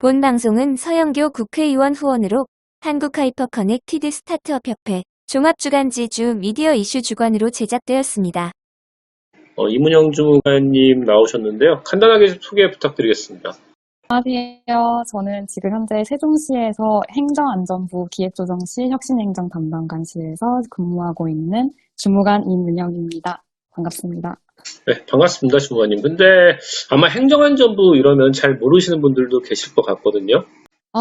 본 방송은 서영교 국회의원 후원으로 한국하이퍼커넥티드 스타트업협회 종합주간지 주 미디어 이슈 주관으로 제작되었습니다. 이문영 주무관님 나오셨는데요. 간단하게 소개 부탁드리겠습니다. 안녕하세요. 저는 지금 현재 세종시에서 행정안전부 기획조정실 혁신행정 담당관실에서 근무하고 있는 주무관 이문영입니다. 반갑습니다. 네, 반갑습니다, 주무관님. 근데 아마 행정안전부 이러면 잘 모르시는 분들도 계실 것 같거든요.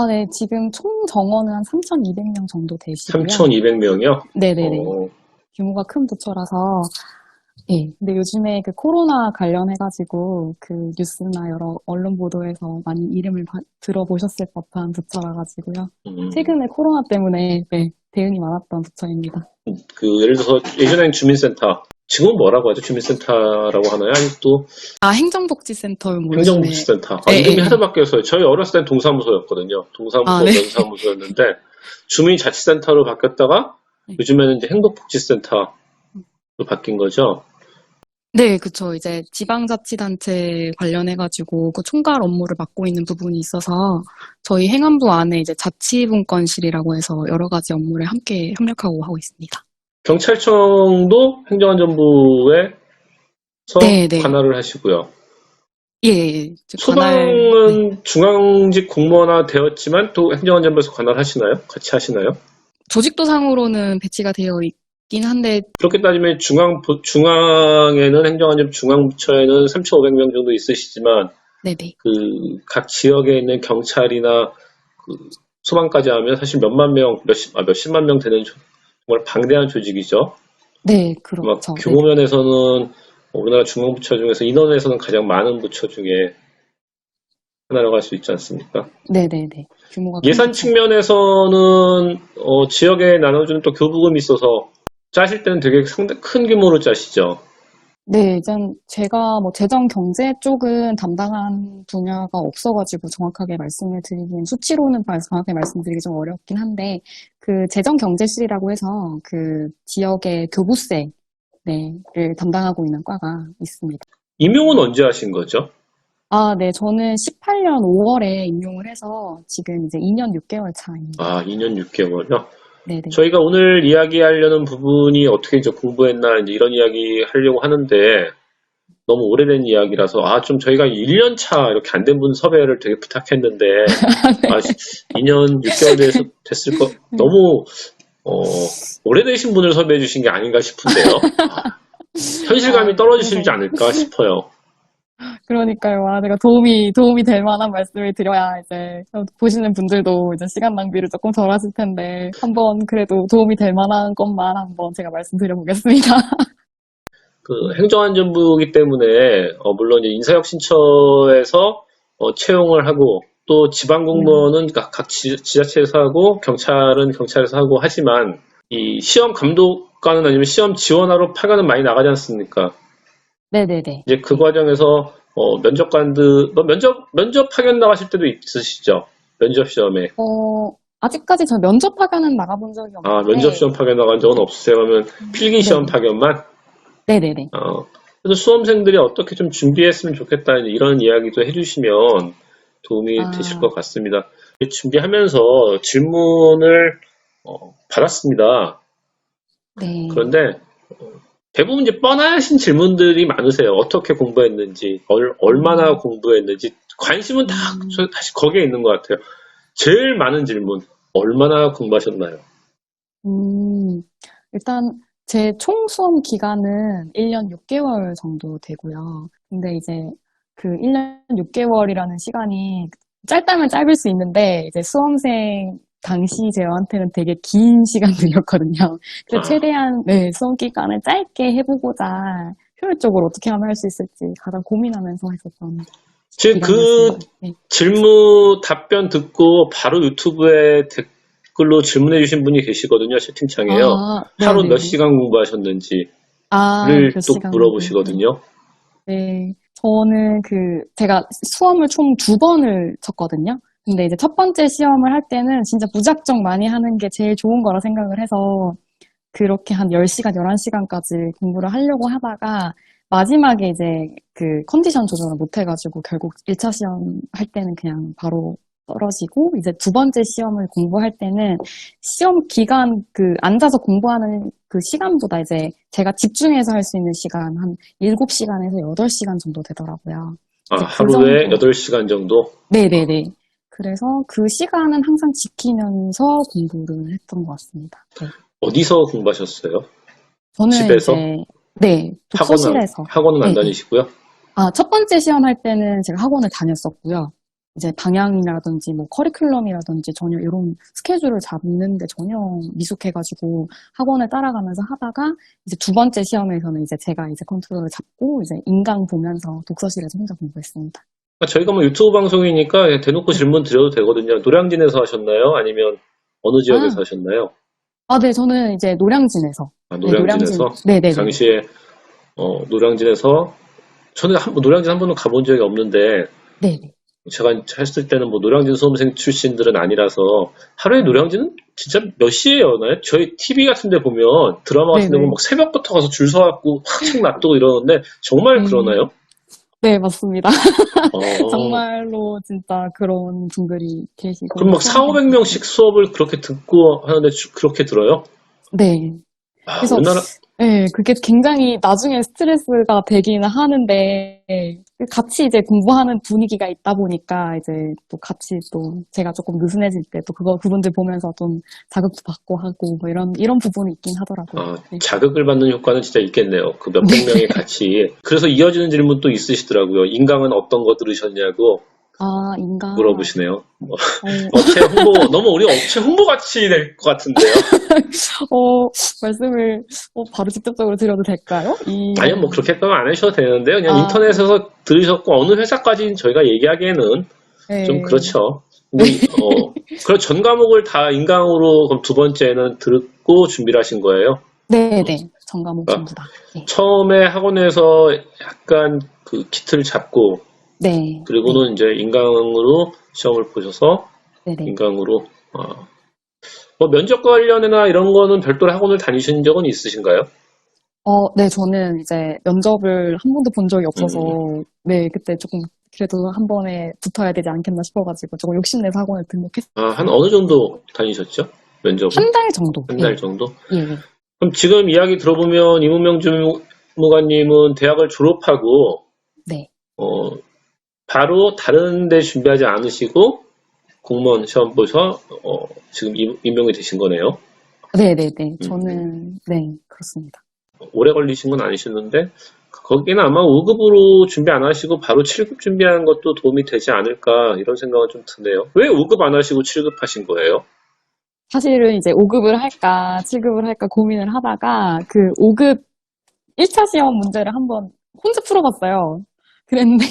네. 지금 총 정원은 한 3,200명 정도 되시고요. 3,200명이요? 네네네. 규모가 큰 부처라서, 네. 근데 요즘에 그 코로나 관련해가지고 그 뉴스나 여러 언론 보도에서 많이 이름을 들어보셨을 법한 부처라가지고요. 최근에 코로나 때문에 대응이 많았던 부처입니다. 예를 들어서 예전엔 주민센터, 지금은 뭐라고 하죠? 주민센터라고 하나요? 아니 또 행정복지센터 행정복지센터. 이름이 하도 바뀌었어요. 저희 어렸을 땐 동사무소였거든요. 동사무소, 네. 면사무소였는데 주민자치센터로 바뀌었다가 요즘에는 이제 행동복지센터로 바뀐 거죠. 네, 그쵸. 이제 지방자치단체 관련해가지고 그 총괄 업무를 맡고 있는 부분이 있어서 저희 행안부 안에 이제 자치분권실이라고 해서 여러 가지 업무를 함께 협력하고 하고 있습니다. 경찰청도 행정안전부에서 관할을 하시고요. 예. 소방은 중앙직 공무원화 되었지만 또 행정안전부에서 관할하시나요? 같이 하시나요? 조직도상으로는 배치가 되어 있긴 한데 그렇게 따지면 중앙에는 행정안전부 중앙부처에는 3,500명 정도 있으시지만 네네. 각 지역에 있는 경찰이나 소방까지 하면 사실 몇만 명, 몇십만 명 되는 정말 방대한 조직이죠. 네, 그렇죠. 규모 면에서는 우리나라 중앙부처 중에서 인원에서는 가장 많은 부처 중에 하나라고 할 수 있지 않습니까? 네네네. 규모가 예산 측면에서는 지역에 나눠주는 또 교부금이 있어서 짜실 때는 되게 상당히 큰 규모로 짜시죠. 네, 제가 재정 경제 쪽은 담당한 분야가 없어가지고 정확하게 말씀을 드리긴, 수치로는 정확하게 말씀드리기 좀 어렵긴 한데, 그 재정 경제실이라고 해서 그 지역의 교부세를 담당하고 있는 과가 있습니다. 임용은 언제 하신 거죠? 네, 저는 18년 5월에 임용을 해서 지금 이제 2년 6개월 차입니다. 2년 6개월요? 네네. 저희가 오늘 이야기하려는 부분이 어떻게 이제 공부했나 이제 이런 이야기 하려고 하는데 너무 오래된 이야기라서 좀 저희가 1년 차 이렇게 안 된 분 섭외를 되게 부탁했는데 네. 2년 6개월 됐을 거 너무 오래되신 분을 섭외해 주신 게 아닌가 싶은데요. 현실감이 떨어지시지 않을까 싶어요. 그러니까요. 제가 도움이 될 만한 말씀을 드려야 이제 보시는 분들도 이제 시간 낭비를 조금 덜 하실 텐데 한번 그래도 도움이 될 만한 것만 한번 제가 말씀드려보겠습니다. 행정안전부이기 때문에 물론 인사혁신처에서 채용을 하고 또 지방공무원은 각 지자체에서 하고 경찰은 경찰에서 하고 하지만 이 시험 감독관은 아니면 시험 지원하러 파견은 많이 나가지 않습니까? 네네네. 이제 그 과정에서 면접관들 면접 파견 나가실 때도 있으시죠? 면접 시험에. 아직까지 저 면접 파견은 나가본 적이 없는데. 면접 시험 파견 나간 적은 없으세요? 그러면 필기 시험 파견만? 네네네. 그래서 수험생들이 어떻게 좀 준비했으면 좋겠다 이런 이야기도 해주시면 도움이 되실 것 같습니다. 준비하면서 질문을 받았습니다. 네. 그런데 대부분 이제 뻔하신 질문들이 많으세요. 어떻게 공부했는지, 얼마나 공부했는지 관심은 다 사실 거기에 있는 것 같아요. 제일 많은 질문, 얼마나 공부하셨나요? 일단 제 총 수험 기간은 1년 6개월 정도 되고요. 근데 이제 그 1년 6개월이라는 시간이 짧다면 짧을 수 있는데 이제 수험생 당시 저한테는 되게 긴 시간들이었거든요. 그래서 최대한 수험 기간을 짧게 해보고자 효율적으로 어떻게 하면 할 수 있을지 가장 고민하면서 했었던 지금 질문 답변 듣고 바로 유튜브에 댓글로 질문해 주신 분이 계시거든요. 채팅창에요. 하루 몇 시간 공부하셨는지를 또 물어보시거든요. 네. 저는 제가 수험을 총 2번을 쳤거든요. 근데 이제 첫 번째 시험을 할 때는 진짜 무작정 많이 하는 게 제일 좋은 거라 생각을 해서 그렇게 한 10시간, 11시간까지 공부를 하려고 하다가 마지막에 이제 컨디션 조절을 못 해가지고 결국 1차 시험 할 때는 그냥 바로 떨어지고, 이제 두 번째 시험을 공부할 때는 시험 기간, 앉아서 공부하는 그 시간보다 이제 제가 집중해서 할 수 있는 시간 한 7시간에서 8시간 정도 되더라고요. 이제 그 하루에 정도. 8시간 정도? 네네네. 그래서 그 시간은 항상 지키면서 공부를 했던 것 같습니다. 네. 어디서 공부하셨어요? 저는 집에서? 이제, 네, 독서실에서. 학원은 안 네, 네. 다니시고요? 첫 번째 시험 할 때는 제가 학원을 다녔었고요. 이제 방향이라든지 뭐 커리큘럼이라든지 전혀 이런 스케줄을 잡는데 전혀 미숙해가지고 학원을 따라가면서 하다가 이제 두 번째 시험에서는 이제 제가 이제 컨트롤을 잡고 이제 인강 보면서 독서실에서 혼자 공부했습니다. 저희가 뭐 유튜브 방송이니까 그냥 대놓고 질문 드려도 되거든요. 노량진에서 하셨나요? 아니면 어느 지역에서 하셨나요? 네, 저는 이제 노량진에서. 노량진에서? 네, 네네. 당시에 노량진에서 저는 노량진 한 번도 가본 적이 없는데 네. 제가 했을 때는 뭐 노량진 수험생 출신들은 아니라서 하루에 노량진은 진짜 몇 시에 여나요? 저희 TV 같은 데 보면 드라마 같은 데 보면 막 새벽부터 가서 줄 서갖고 책 놔두고 이러는데 정말 그러나요? 네, 맞습니다. 어, 정말로 진짜 그런 분들이 계시고. 그럼 막 4,500명씩 수업을 그렇게 듣고 하는데 그렇게 들어요? 네. 그래서 우리나라 네, 그게 굉장히 나중에 스트레스가 되기는 하는데 같이 이제 공부하는 분위기가 있다 보니까 이제 또 같이 또 제가 조금 느슨해질 때 또 그분들 보면서 좀 자극도 받고 하고 뭐 이런 부분이 있긴 하더라고요. 네. 자극을 받는 효과는 진짜 있겠네요. 그 몇백 명이 같이. 그래서 이어지는 질문 또 있으시더라고요. 인강은 어떤 거 들으셨냐고 인강. 물어보시네요. 업체 홍보, 너무 우리 업체 홍보 같이 될 것 같은데요. 말씀을 바로 직접적으로 드려도 될까요? 아니요, 뭐 그렇게까지 안 하셔도 되는데요. 그냥 인터넷에서 들으셨고 어느 회사까지는 저희가 얘기하기에는 네. 좀 그렇죠. 근데 그럼 전 과목을 다 인강으로 그럼 두 번째는 듣고 준비를 하신 거예요? 네네. 전 과목 전부 다. 네. 처음에 학원에서 약간 그 키트를 잡고 네. 그리고는 이제 인강으로 시험을 보셔서 네네. 인강으로 뭐 면접 관련이나 이런 거는 별도로 학원을 다니신 적은 있으신가요? 네, 저는 이제 면접을 한 번도 본 적이 없어서, 네, 그때 조금 그래도 한 번에 붙어야 되지 않겠나 싶어가지고 조금 욕심내서 학원을 등록했어요. 한 어느 정도 다니셨죠? 면접은? 한 달 정도. 한 달 정도? 예. 그럼 지금 이야기 들어보면 이문명 주무관님은 대학을 졸업하고, 네. 바로 다른 데 준비하지 않으시고, 공무원 시험 보셔서, 지금 임명이 되신 거네요? 네네네. 저는, 네, 그렇습니다. 오래 걸리신 건 아니셨는데 거기는 아마 5급으로 준비 안 하시고 바로 7급 준비하는 것도 도움이 되지 않을까 이런 생각은 좀 드네요. 왜 5급 안 하시고 7급 하신 거예요? 사실은 이제 5급을 할까 7급을 할까 고민을 하다가 그 5급 1차 시험 문제를 한번 혼자 풀어봤어요. 그랬는데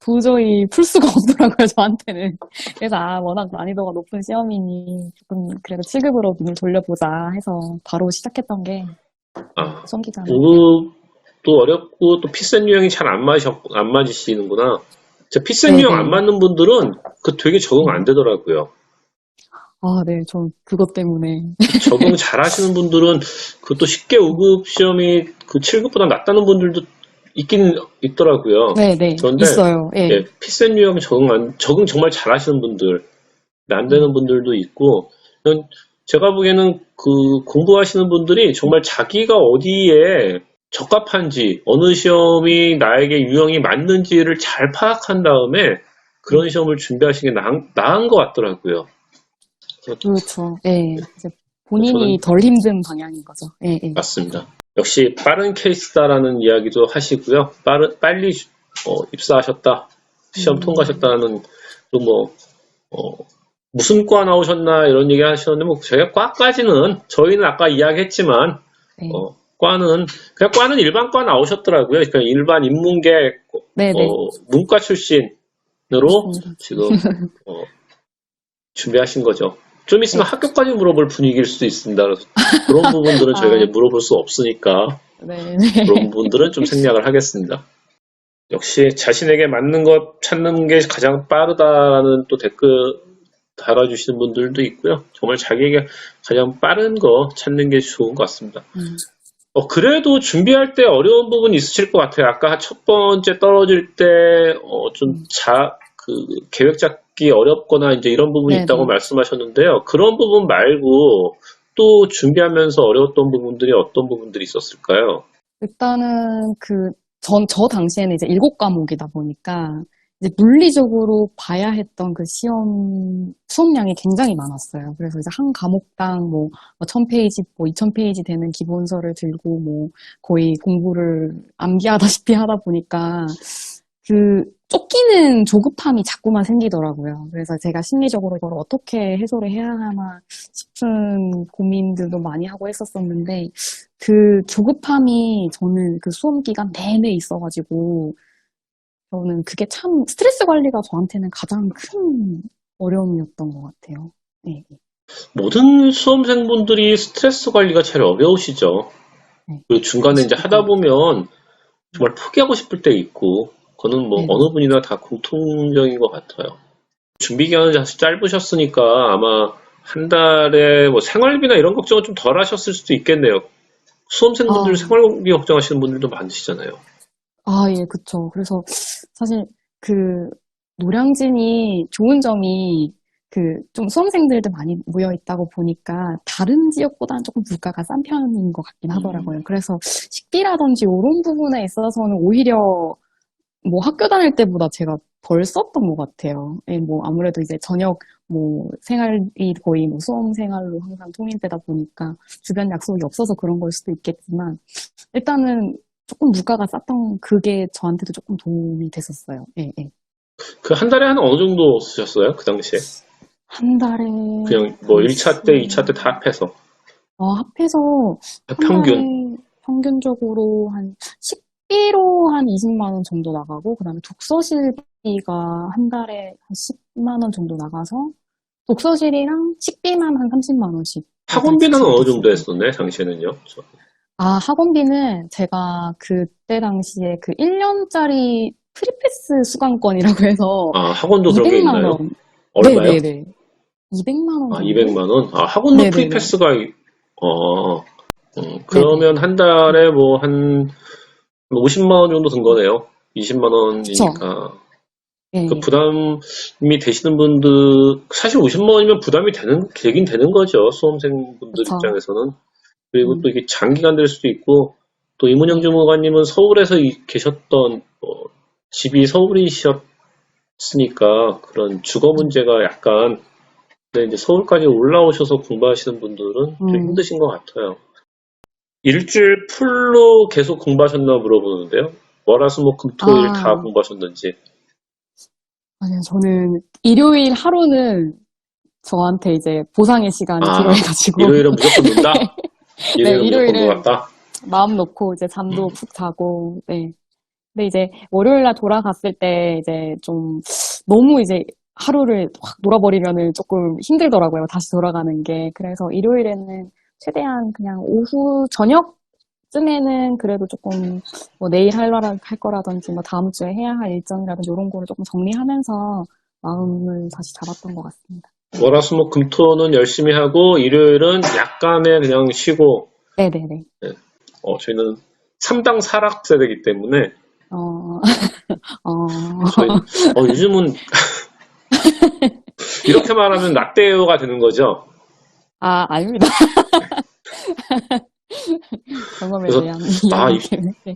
도저히 풀 수가 없더라고요, 저한테는. 그래서 워낙 난이도가 높은 시험이니 조금 그래도 7급으로 눈을 돌려보자 해서 바로 시작했던 게 수험기간. 5급도 어렵고 또 피센 유형이 잘 안 맞으시는구나. 피센 유형 안 맞는 분들은 그 되게 적응 안 되더라고요. 네, 저 그것 때문에. 적응 잘 하시는 분들은 그것도 쉽게 5급 시험이 그 7급보다 낫다는 분들도 있긴 있더라고요. 네네. 그런데 있어요. 예. 피센 유형 적응 정말 잘 하시는 분들, 안 되는 분들도 있고, 제가 보기에는 그 공부하시는 분들이 정말 자기가 어디에 적합한지, 어느 시험이 나에게 유형이 맞는지를 잘 파악한 다음에 그런 시험을 준비하시는 게 나은 것 같더라고요. 그렇죠. 예. 이제 본인이 덜 힘든 방향인 거죠. 예. 맞습니다. 역시 빠른 케이스다라는 이야기도 하시고요. 빨리 입사하셨다, 시험 통과하셨다는 무슨 과 나오셨나 이런 얘기 하셨는데 저희가 과까지는 저희는 아까 이야기했지만 과는 일반 과 나오셨더라고요. 그러니까 일반 인문계 문과 출신으로 지금 준비하신 거죠. 좀 있으면 학교까지 물어볼 분위기일 수도 있습니다. 그래서 그런 부분들은 저희가 이제 물어볼 수 없으니까 그런 부분들은 좀 생략을 하겠습니다. 역시 자신에게 맞는 것 찾는 게 가장 빠르다라는 또 댓글 달아주시는 분들도 있고요. 정말 자기에게 가장 빠른 거 찾는 게 좋은 것 같습니다. 그래도 준비할 때 어려운 부분이 있으실 것 같아요. 아까 첫 번째 떨어질 때 좀 계획 받기 어렵거나 이제 이런 부분이 네네. 있다고 말씀하셨는데요. 그런 부분 말고 또 준비하면서 어려웠던 부분들이 어떤 부분들이 있었을까요? 일단은 저 당시에는 이제 7과목이다 보니까 이제 물리적으로 봐야 했던 그 수업량이 굉장히 많았어요. 그래서 이제 한 과목당 뭐 1000페이지, 뭐 2000페이지 되는 기본서를 들고 뭐 거의 공부를 암기하다시피 하다 보니까 쫓기는 조급함이 자꾸만 생기더라고요. 그래서 제가 심리적으로 이걸 어떻게 해소를 해야 하나 싶은 고민들도 많이 하고 했었었는데, 그 조급함이 저는 그 수험 기간 내내 있어가지고, 저는 그게 참 스트레스 관리가 저한테는 가장 큰 어려움이었던 것 같아요. 네. 모든 수험생분들이 스트레스 관리가 제일 어려우시죠. 네. 그리고 중간에 이제 하다 보면 정말 포기하고 싶을 때 있고, 그거는 뭐 네. 어느 분이나 다 공통적인 것 같아요. 준비 기간이 사실 짧으셨으니까 아마 한 달에 뭐 생활비나 이런 걱정은 좀 덜 하셨을 수도 있겠네요. 수험생분들 아, 생활비 걱정하시는 분들도 많으시잖아요. 예, 그쵸. 그래서 사실 그 노량진이 좋은 점이 좀 수험생들도 많이 모여 있다고 보니까 다른 지역보다는 조금 물가가 싼 편인 것 같긴 하더라고요. 그래서 식비라든지 이런 부분에 있어서는 오히려 뭐 학교 다닐 때보다 제가 덜 썼던 것 같아요. 예, 뭐 아무래도 이제 저녁 뭐 생활이 거의 뭐 수험 생활로 항상 통일되다 보니까 주변 약속이 없어서 그런 걸 수도 있겠지만 일단은 조금 물가가 쌌던 그게 저한테도 조금 도움이 됐었어요. 예, 예. 그 한 달에 한 어느 정도 쓰셨어요? 그 당시에? 한 달에 그냥 뭐 1차 때, 당시 2차 때 다 합해서. 합해서 한 달에 평균. 평균적으로 한 식비로 한 20만 원 정도 나가고 그다음에 독서실비가 한 달에 한 10만 원 정도 나가서 독서실이랑 식비만 한 30만 원씩 매달 학원비는 지출이 어느 정도 됐어요. 했었나요? 당시에는요? 학원비는 제가 그때 당시에 그 1년짜리 프리패스 수강권이라고 해서 학원도 그런 게 200만 있나요? 원. 얼마요? 네네네. 200만 원 정도? 200만 원? 학원도 네네네. 프리패스가, 네네. 그러면 한 달에 뭐 한 50만 원 정도 든 거네요. 20만 그쵸. 원이니까. 그 네. 부담이 되시는 분들, 사실 50만 원이면 부담이 되긴 되는 거죠. 수험생분들 그쵸. 입장에서는. 그리고 또 음, 이게 장기간 될 수도 있고, 또 이문영 네. 주무관님은 서울에서 계셨던, 집이 서울이셨으니까 그런 주거 음, 문제가 약간, 근데 이제 서울까지 올라오셔서 공부하시는 분들은 좀 음. 힘드신 것 같아요. 일주일 풀로 계속 공부하셨나 물어보는데요. 월화수목금토일 다 아, 공부하셨는지. 아니요. 저는 일요일 하루는 저한테 이제 보상의 시간이 아, 필요해가지고. 일요일은 무조건 논다? 네, 일요일은 무조건 일요일은 놀았다? 마음 놓고 이제 잠도 푹 자고, 네. 근데 이제 월요일 날 돌아갔을 때 이제 좀 너무 이제 하루를 확 놀아버리면은 조금 힘들더라고요. 다시 돌아가는 게. 그래서 일요일에는 최대한 그냥 오후 저녁쯤에는 그래도 조금 뭐 내일 할 거라든지 뭐 다음 주에 해야 할 일정이라든지 이런 거를 조금 정리하면서 마음을 다시 잡았던 것 같습니다. 네. 월화수목금토는 열심히 하고 일요일은 약간의 그냥 쉬고. 네네네. 네. 저희는 3당 사락 세대이기 때문에 어, 어, 저희는 요즘은 이렇게 말하면 라떼어가 되는 거죠. 아닙니다. 경험에 그래서 대한 아, 이야기이기 때문에. 네.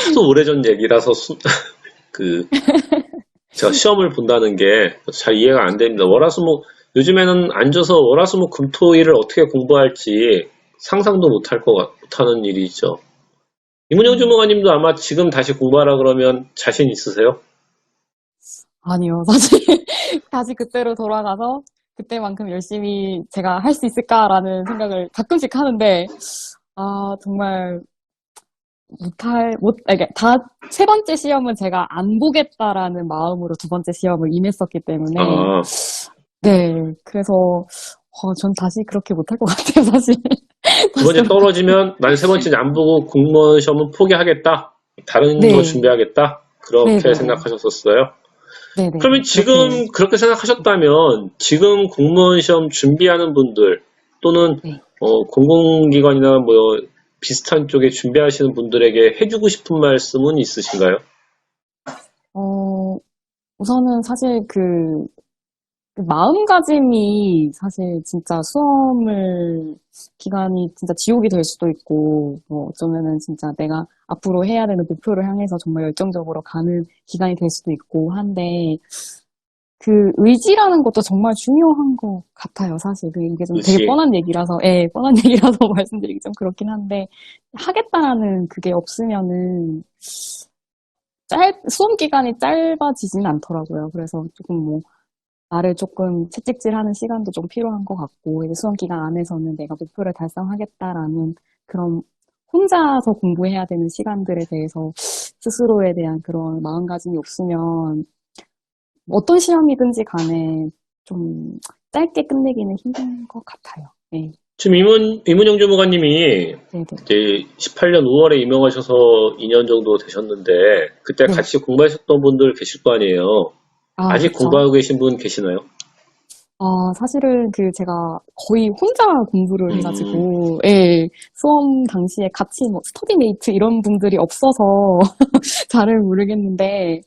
하도 오래전 얘기라서 그 제가 시험을 본다는 게 잘 이해가 안 됩니다. 요즘에는 앉아서 월화수목금토일을 어떻게 공부할지 상상도 못하는 일이죠. 이문영 음, 주무관님도 아마 지금 다시 공부하라 그러면 자신 있으세요? 아니요. 사실 다시 그때로 돌아가서 그때만큼 열심히 제가 할 수 있을까라는 생각을 가끔씩 하는데, 정말 이게 세 번째 시험은 제가 안 보겠다라는 마음으로 두 번째 시험을 임했었기 때문에, 아, 네. 그래서, 전 다시 그렇게 못할 것 같아요, 사실. 두 다시 번째 돌아가서. 떨어지면 난 세 번째 안 보고 공무원 시험은 포기하겠다. 다른 거 네. 준비하겠다. 그렇게 네네네. 생각하셨었어요. 그러면 네네네. 그렇게, 지금 그렇게 생각하셨다면 지금 공무원 시험 준비하는 분들 또는 네. 공공기관이나 뭐 비슷한 쪽에 준비하시는 분들에게 해주고 싶은 말씀은 있으신가요? 어, 우선은 사실 그 마음가짐이 사실 진짜 수험을 기간이 진짜 지옥이 될 수도 있고, 뭐 어쩌면은 진짜 내가 앞으로 해야 되는 목표를 향해서 정말 열정적으로 가는 기간이 될 수도 있고 한데, 그 의지라는 것도 정말 중요한 것 같아요, 사실. 이게 좀 되게 의지. 뻔한 얘기라서, 예, 뻔한 얘기라서 말씀드리기 좀 그렇긴 한데, 하겠다라는 그게 없으면은, 수험 기간이 짧아지진 않더라고요. 그래서 조금 뭐, 나를 조금 채찍질하는 시간도 좀 필요한 것 같고, 이제 수험 기간 안에서는 내가 목표를 달성하겠다라는 그런 혼자서 공부해야 되는 시간들에 대해서 스스로에 대한 그런 마음가짐이 없으면 어떤 시험이든지 간에 좀 짧게 끝내기는 힘든 것 같아요. 네. 지금 이문영 주무관님이 네네. 이제 18년 5월에 임명하셔서 2년 정도 되셨는데 그때 네. 같이 공부하셨던 분들 계실 거 아니에요. 아직 그쵸. 공부하고 계신 분 계시나요? 사실은 제가 거의 혼자 공부를 음. 해가지고, 예, 수험 당시에 같이 뭐 스터디메이트 이런 분들이 없어서 잘은 모르겠는데,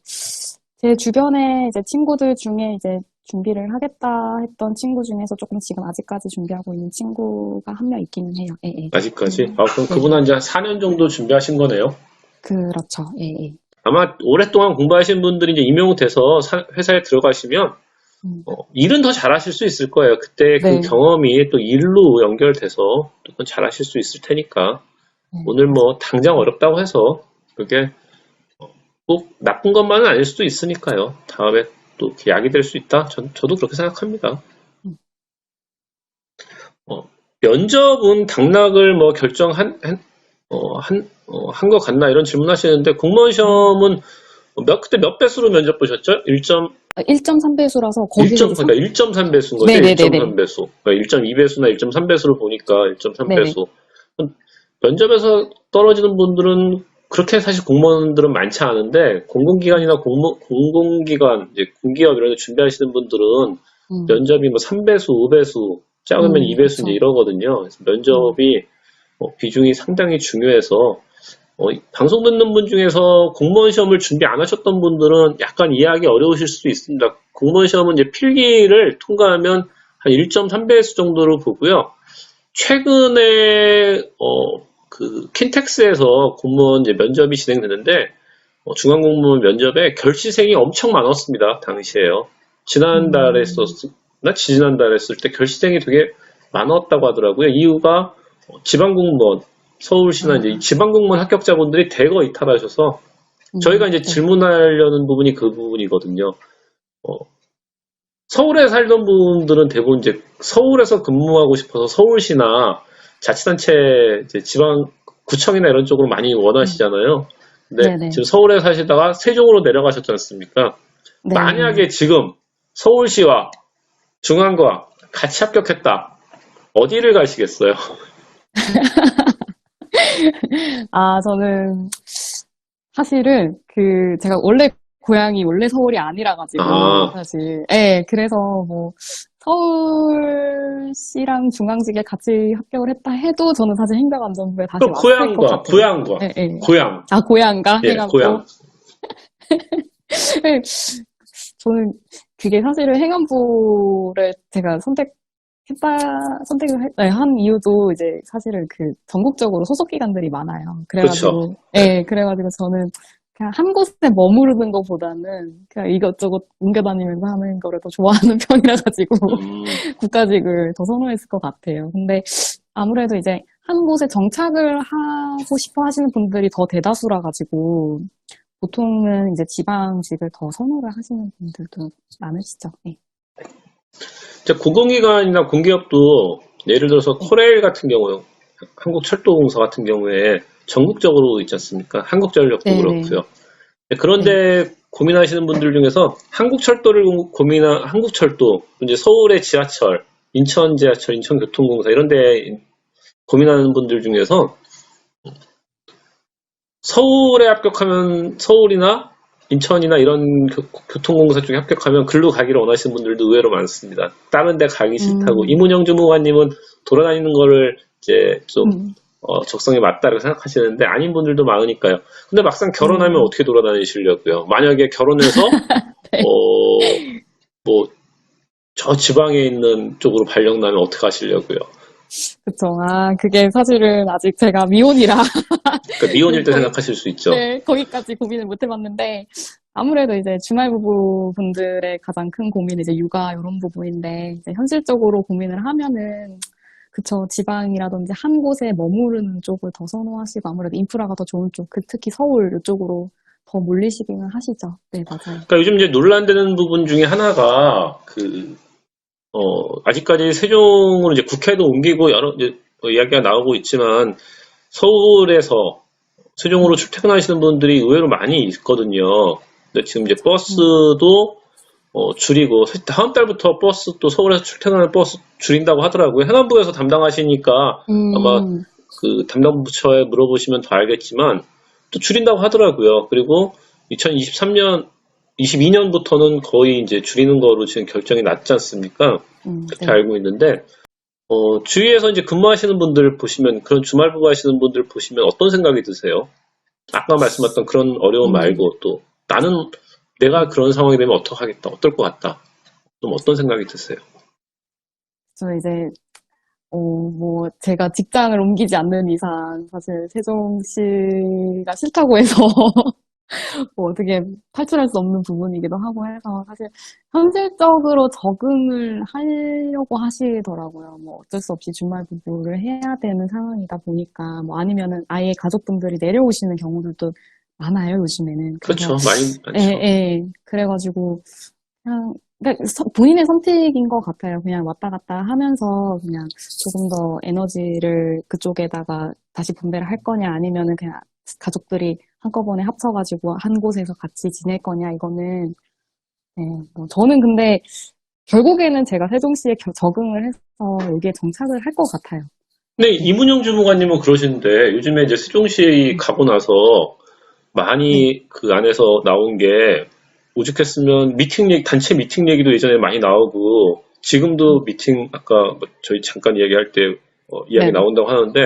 제 주변에 이제 친구들 중에 이제 준비를 하겠다 했던 친구 중에서 조금 지금 아직까지 준비하고 있는 친구가 한 명 있기는 해요. 예, 예. 아직까지? 그럼 네. 그분 한 4년 정도 준비하신 거네요. 그렇죠. 예, 예. 아마 오랫동안 공부하신 분들이 이제 임용돼서 회사에 들어가시면 일은 더 잘하실 수 있을 거예요. 그때 그 네. 경험이 또 일로 연결돼서 또 그건 잘하실 수 있을 테니까 오늘 뭐 당장 어렵다고 해서 그게 꼭 나쁜 것만은 아닐 수도 있으니까요. 다음에 또 이렇게 약이 될 수 있다. 저도 그렇게 생각합니다. 면접은 당락을 뭐 결정한 것 같나 이런 질문하시는데 공무원 시험은 그때 몇 배수로 면접 보셨죠? 1.3배수라서 거기서 그러니까 1.3배수인 거죠? 네네네네. 1.3배수. 그러니까 1.2배수나 1.3배수를 보니까 1.3배수. 면접에서 떨어지는 분들은 그렇게 사실 공무원들은 많지 않은데 공공기관이나 공공기관, 이제 공기업 이런 데 준비하시는 분들은 면접이 뭐 3배수, 5배수, 작으면 2배수 이제 이러거든요. 그래서 면접이 비중이 상당히 중요해서 방송 듣는 분 중에서 공무원 시험을 준비 안 하셨던 분들은 약간 이해하기 어려우실 수도 있습니다. 공무원 시험은 이제 필기를 통과하면 한 1.3배수 정도로 보고요. 최근에 그 킨텍스에서 공무원 이제 면접이 진행되는데 중앙공무원 면접에 결시생이 엄청 많았습니다. 당시에요. 지난달에 지난달에 했을 때 결시생이 되게 많았다고 하더라고요. 이유가 지방공무원 서울시나 이제 지방공무원 합격자분들이 대거 이탈하셔서 저희가 이제 질문하려는 부분이 그 부분이거든요. 서울에 살던 분들은 대부분 이제 서울에서 근무하고 싶어서 서울시나 자치단체 이제 지방구청이나 이런 쪽으로 많이 원하시잖아요. 근데 네네. 지금 서울에 사시다가 세종으로 내려가셨지 않습니까? 네. 만약에 지금 서울시와 중앙과 같이 합격했다. 어디를 가시겠어요? 저는 사실은 제가 고향이 원래 서울이 아니라 가지고 사실 그래서 뭐 서울시랑 중앙직에 같이 합격을 했다 해도 저는 사실 행정안전부에 다시 왔을 것 같아요. 고향과 고향. 고향가 예, 해갖고 고향. 저는 그게 사실은 행안부를 제가 선택을 한 이유도 이제 사실은 전국적으로 소속 기관들이 많아요. 그래가지고, 그래가지고 저는 그냥 한 곳에 머무르는 것보다는 그냥 이것저것 옮겨다니면서 하는 거를 더 좋아하는 편이라가지고 국가직을 더 선호했을 것 같아요. 근데 아무래도 이제 한 곳에 정착을 하고 싶어 하시는 분들이 더 대다수라가지고 보통은 이제 지방직을 더 선호를 하시는 분들도 많으시죠. 네. 공공기관이나 공기업도 예를 들어서 코레일 같은 경우요, 한국철도공사 같은 경우에 전국적으로 있지 않습니까? 한국전력도 그렇고요. 그런데 고민하시는 분들 중에서 한국철도를 한국철도, 이제 서울의 지하철, 인천 지하철, 인천교통공사 이런 데 고민하는 분들 중에서 서울에 합격하면 서울이나 인천이나 이런 교통공사 쪽에 합격하면 글로 가기를 원하시는 분들도 의외로 많습니다. 다른 데 가기 싫다고. 이문영 주무관님은 돌아다니는 거를 이제 좀 적성에 맞다고 생각하시는데 아닌 분들도 많으니까요. 근데 막상 결혼하면 어떻게 돌아다니시려고요? 만약에 결혼해서 뭐 저 지방에 있는 쪽으로 발령 나면 어떻게 하시려고요? 그쵸. 아, 그게 사실은 아직 제가 미혼이라, 그러니까 미혼일 때 거의, 생각하실 수 있죠. 네, 거기까지 고민을 못 해봤는데, 아무래도 이제 주말부부 분들의 가장 큰 고민이 이제 육아 이런 부분인데, 이제 현실적으로 고민을 하면은, 그쵸. 지방이라든지 한 곳에 머무르는 쪽을 더 선호하시고, 아무래도 인프라가 더 좋은 쪽, 특히 서울 이쪽으로 더 몰리시기는 하시죠. 네, 맞아요. 그러니까 요즘 이제 논란되는 부분 중에 하나가 아직까지 세종으로 이제 국회도 옮기고 여러 이제 이야기가 나오고 있지만 서울에서 세종으로 출퇴근하시는 분들이 의외로 많이 있거든요. 근데 지금 이제 버스도 줄이고 사실 다음 달부터 버스 또 서울에서 출퇴근하는 버스 줄인다고 하더라고요. 행안부에서 담당하시니까 아마 그 담당 부처에 물어보시면 더 알겠지만 또 줄인다고 하더라고요. 그리고 2023년, 22년부터는 거의 이제 줄이는 거로 지금 결정이 났지 않습니까? 그렇게 네. 알고 있는데 주위에서 이제 근무하시는 분들 보시면 그런 주말부부 하시는 분들 보시면 어떤 생각이 드세요? 아까 말씀하셨던 그런 어려움 말고 또 나는 내가 그런 상황이 되면 어떡하겠다, 어떨 것 같다. 좀 어떤 생각이 드세요? 저 이제 뭐, 제가 직장을 옮기지 않는 이상, 사실, 세종시가 싫다고 해서, 뭐, 어떻게 탈출할 수 없는 부분이기도 하고 해서, 사실, 현실적으로 적응을 하려고 하시더라고요. 뭐, 어쩔 수 없이 주말 부부를 해야 되는 상황이다 보니까, 뭐, 아니면은 아예 가족분들이 내려오시는 경우들도 많아요, 요즘에는. 그렇죠. 많이 많죠. 예. 그래가지고, 그냥, 그러니까 본인의 선택인 것 같아요. 그냥 왔다 갔다 하면서 그냥 조금 더 에너지를 그쪽에다가 다시 분배를 할 거냐, 아니면은 그냥 가족들이 한꺼번에 합쳐가지고 한 곳에서 같이 지낼 거냐, 이거는, 네, 뭐 저는 근데 결국에는 제가 세종시에 적응을 해서 여기에 정착을 할 것 같아요. 근데 이문영 주무관님은 그러시는데 요즘에 이제 세종시 가고 나서 네. 많이 그 안에서 나온 게 오죽했으면 미팅 얘기, 단체 미팅 얘기도 예전에 많이 나오고 지금도 미팅 아까 뭐 저희 잠깐 이야기할 때 이야기 네네. 나온다고 하는데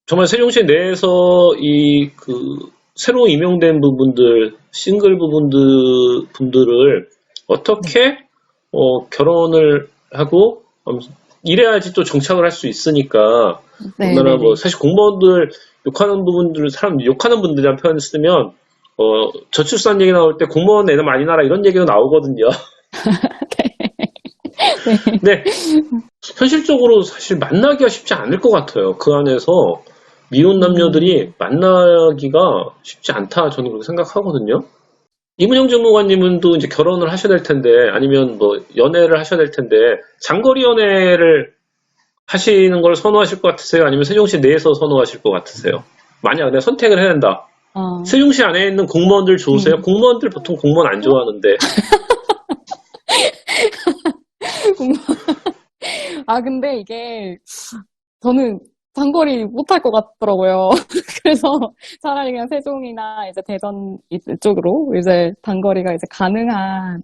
정말 세종시 내에서 이 새로 임용된 부분들 싱글 분들을 네. 어떻게 결혼을 하고 이래야지 또 정착을 할 수 있으니까 얼마나 뭐 네네네. 사실 공무원들 욕하는 부분들 사람 욕하는 분들이란 표현을 쓰면 저출산 얘기 나올 때 공무원 애는 많이 낳아라 이런 얘기도 나오거든요. 네. 근데 현실적으로 사실 만나기가 쉽지 않을 것 같아요. 그 안에서 미혼 남녀들이 만나기가 쉽지 않다 저는 그렇게 생각하거든요. 이문영 전무관님은 또 이제 결혼을 하셔야 될 텐데 아니면 뭐 연애를 하셔야 될 텐데 장거리 연애를 하시는 걸 선호하실 것 같으세요? 아니면 세종시 내에서 선호하실 것 같으세요? 만약 내가 선택을 해야 된다. 세종시 안에 있는 공무원들 좋으세요? 공무원들 보통 공무원 안 좋아하는데. 아, 근데 이게, 저는 장거리 못할 것 같더라고요. 그래서 차라리 그냥 세종이나 이제 대전 이쪽으로 이제 단거리가 이제 가능한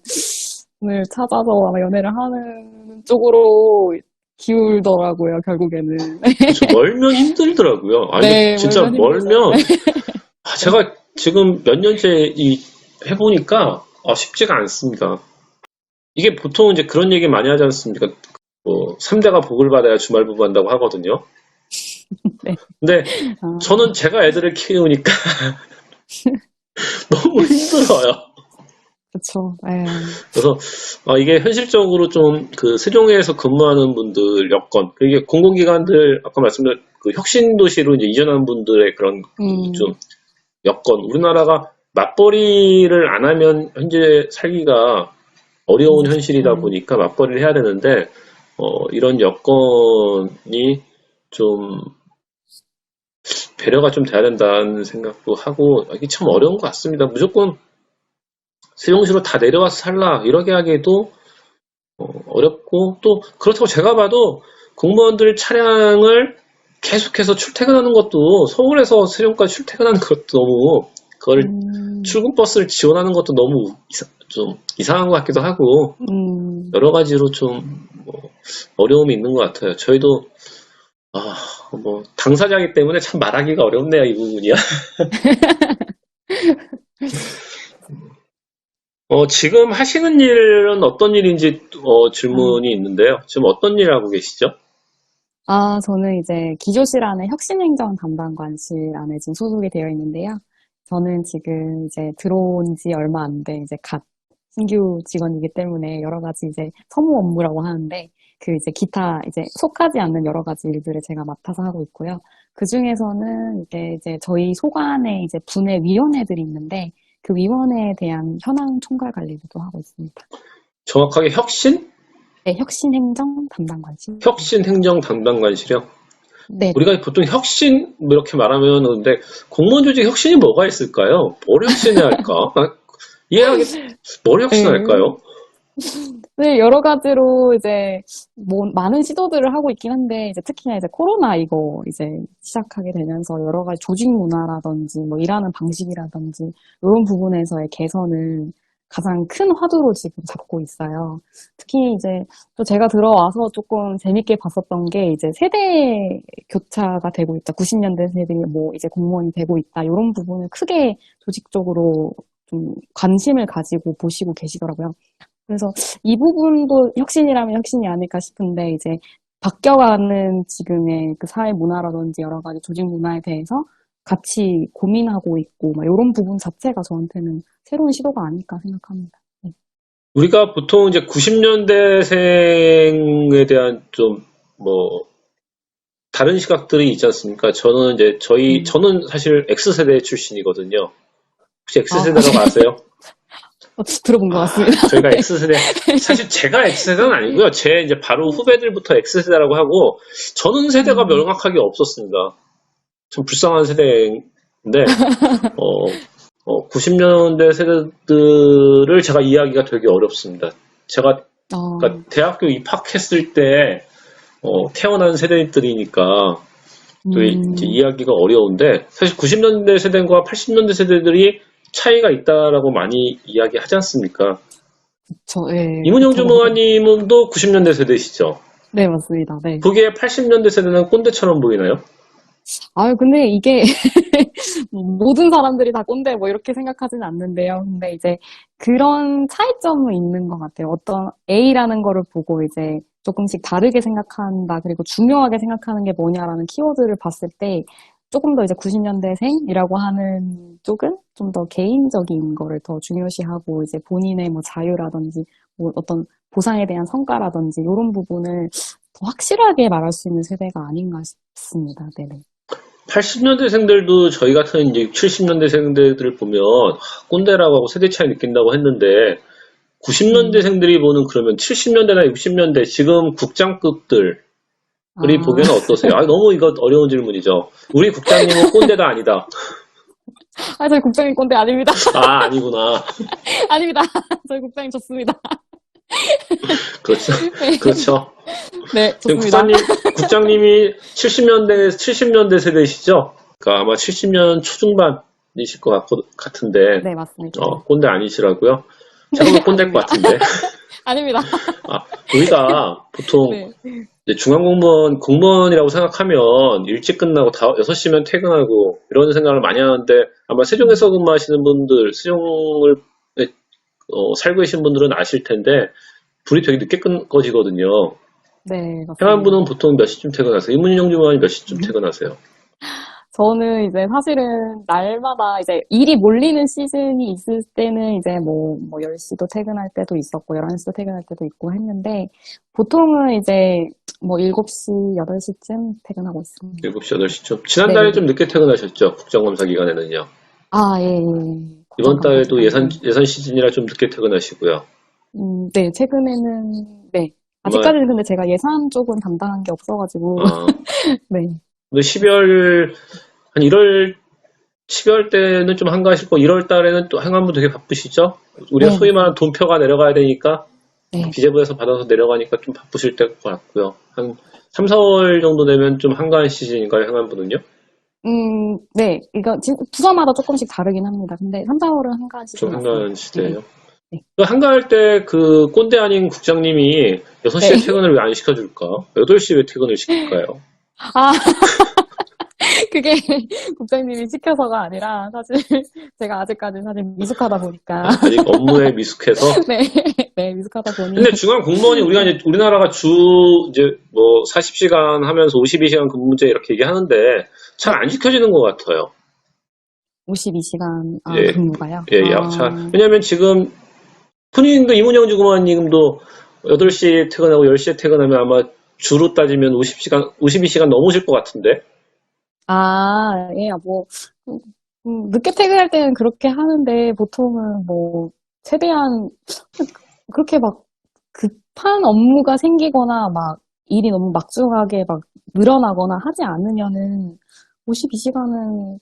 을 찾아서 아마 연애를 하는 쪽으로 기울더라고요, 결국에는. 그렇죠. 멀면 힘들더라고요. 아니, 네, 진짜 멀면 힘들죠. 멀면, 제가 지금 몇 년째 해보니까, 쉽지가 않습니다. 이게 보통 이제 그런 얘기 많이 하지 않습니까? 3대가 복을 받아야 주말 부부 한다고 하거든요. 네. 근데 아, 저는 제가 애들을 키우니까 너무 힘들어요. 그쵸. 네. 그래서 이게 현실적으로 좀 세종에서 근무하는 분들 여건, 이게 공공기관들 아까 말씀드린 그 혁신도시로 이제 이전한 분들의 그런 좀 여건, 우리나라가 맞벌이를 안 하면 현재 살기가 어려운 현실이다 보니까 맞벌이를 해야 되는데 이런 여건이 좀 배려가 좀 돼야 된다는 생각도 하고 이게 참 어려운 것 같습니다. 무조건 세종시로 다 내려와서 살라 이렇게 하기에도 어렵고 또 그렇다고 제가 봐도 공무원들 차량을 계속해서 출퇴근하는 것도 서울에서 세종까지 출퇴근하는 것도 너무 그걸 출근 버스를 지원하는 것도 너무 좀 이상한 것 같기도 하고 여러 가지로 좀 어려움이 있는 것 같아요. 저희도 뭐 당사자이기 때문에 참 말하기가 어렵네요 이 부분이야. 지금 하시는 일은 어떤 일인지 질문이 있는데요. 지금 어떤 일 하고 계시죠? 저는 이제 기조실 안에 혁신행정 담당관실 안에 지금 소속이 되어 있는데요. 저는 지금 이제 들어온 지 얼마 안 돼 이제 갓 신규 직원이기 때문에 여러 가지 이제 서무 업무라고 하는데 그 이제 기타 이제 속하지 않는 여러 가지 일들을 제가 맡아서 하고 있고요. 그 중에서는 이제 저희 소관에 이제 분해 위원회들이 있는데 그 위원회에 대한 현황 총괄 관리도 하고 있습니다. 정확하게 혁신? 네, 혁신행정 담당관실. 혁신 행정 담당관실이요? 네. 우리가 보통 혁신 뭐 이렇게 말하면 근데 공무원 조직 혁신이 뭐가 있을까요? 뭘 혁신해야 할까? 이해하기 뭘 혁신할까요? 네, 여러 가지로 이제 뭐 많은 시도들을 하고 있긴 한데 이제 특히나 이제 코로나 이거 이제 시작하게 되면서 여러 가지 조직 문화라든지 뭐 일하는 방식이라든지 이런 부분에서의 개선을 가장 큰 화두로 지금 잡고 있어요. 특히 이제 또 제가 들어와서 조금 재밌게 봤었던 게 이제 세대 교차가 되고 있다. 90년대 세대들이 뭐 이제 공무원이 되고 있다. 이런 부분을 크게 조직적으로 좀 관심을 가지고 보시고 계시더라고요. 그래서 이 부분도 혁신이라면 혁신이 아닐까 싶은데 이제 바뀌어가는 지금의 그 사회 문화라든지 여러 가지 조직 문화에 대해서 같이 고민하고 있고 막 이런 부분 자체가 저한테는 새로운 시도가 아닐까 생각합니다. 네. 우리가 보통 이제 90년대생에 대한 좀 뭐 다른 시각들이 있지 않습니까? 저는 이제 저는 사실 X세대 출신이거든요. 혹시 X세대라고 아세요? 들어본 것 같습니다. 저희가 X세대, 사실 제가 X세대는 아니고요. 제 이제 바로 후배들부터 X세대라고 하고, 저는 세대가 명확하게 없었습니다. 참 불쌍한 세대인데, 90년대 세대들을 제가 이해하기가 되게 어렵습니다. 제가, 그러니까 대학교 입학했을 때, 태어난 세대들이니까, 또 이제 이해하기가 어려운데, 사실 90년대 세대과 80년대 세대들이 차이가 있다라고 많이 이야기하지 않습니까? 예. 이문영 주무관님도 90년대 세대시죠? 네, 맞습니다. 네. 그게 80년대 세대는 꼰대처럼 보이나요? 근데 이게 모든 사람들이 다 꼰대 뭐 이렇게 생각하진 않는데요. 근데 이제 그런 차이점은 있는 것 같아요. 어떤 A라는 거를 보고 이제 조금씩 다르게 생각한다. 그리고 중요하게 생각하는 게 뭐냐라는 키워드를 봤을 때 조금 더 이제 90년대생이라고 하는 쪽은 좀 더 개인적인 거를 더 중요시하고 이제 본인의 뭐 자유라든지 뭐 어떤 보상에 대한 성과라든지 이런 부분을 더 확실하게 말할 수 있는 세대가 아닌가 싶습니다. 네네. 80년대생들도 저희 같은 이제 70년대생들을 보면 꼰대라고 하고 세대 차이 느낀다고 했는데 90년대생들이 보는 그러면 70년대나 60년대 지금 국장급들이 보기에는 어떠세요? 너무 이거 어려운 질문이죠. 우리 국장님은 꼰대다 아니다. 저희 국장님 꼰대 아닙니다. 아니구나. 아닙니다. 저희 국장님 좋습니다. 그렇죠. 네. 그렇죠. 네, 좋습니다. 국장님이 70년대 세대시죠? 그러니까 아마 70년 초중반이실 것 같은데. 네, 맞습니다. 꼰대 아니시라고요? 제가 네, 꼰대일 것 같은데. 아닙니다. 우리가 보통 네. 이제 공무원이라고 생각하면 일찍 끝나고 6시면 퇴근하고 이런 생각을 많이 하는데 아마 세종에서 근무하시는 분들, 세종을 살고 계신 분들은 아실 텐데 불이 되게 늦게 꺼지거든요. 네, 맞습니다. 행안부는 보통 몇 시쯤 퇴근하세요? 이문영 주무관이 몇 시쯤 퇴근하세요? 저는 이제 사실은 날마다 이제 일이 몰리는 시즌이 있을 때는 이제 뭐 10시도 퇴근할 때도 있었고 11시도 퇴근할 때도 있고 했는데 보통은 이제 뭐 7시, 8시쯤 퇴근하고 있습니다. 7시, 8시쯤. 지난달에 네. 좀 늦게 퇴근하셨죠? 국정감사 기간에는요. 예. 이번 달에도 예산 시즌이라 좀 늦게 퇴근하시고요. 네, 최근에는 네. 아직까지는 근데 제가 예산 쪽은 담당한 게 없어가지고. 네. 근데 12월 때는 좀 한가하시고 1월 달에는 또 행안부 되게 바쁘시죠? 우리가 네. 소위 말하는 돈표가 내려가야 되니까 네. 기재부에서 받아서 내려가니까 좀 바쁘실 것 같고요. 한 3, 4월 정도 되면 좀 한가한 시즌인가요, 행안부는요? 네. 이거 지금 부서마다 조금씩 다르긴 합니다. 근데 3, 4월은 한가한 시즌. 좀 한가한 시대예요. 네. 한가할 때 그 꼰대 아닌 국장님이 6시에 퇴근을 왜 안 시켜줄까? 8시에 왜 퇴근을 시킬까요? 그게 국장님이 시켜서가 아니라 사실 제가 아직까지 사실 미숙하다 보니까 아직 업무에 미숙해서. 네, 네, 미숙하다 보니 근데 중간 공무원이 우리가 이제 우리나라가 이제 뭐 40시간 하면서 52시간 근무제 이렇게 얘기하는데 잘 안 지켜지는 것 같아요. 52시간 예. 근무가요? 예, 왜냐면 지금 흔히도 이문영 주무관님도 8시에 퇴근하고 10시에 퇴근하면 아마 주로 따지면 52시간 넘으실 것 같은데. 예, 뭐, 늦게 퇴근할 때는 그렇게 하는데, 보통은 뭐, 최대한, 그렇게 막, 급한 업무가 생기거나, 막, 일이 너무 막중하게 막, 늘어나거나 하지 않으면은, 52시간은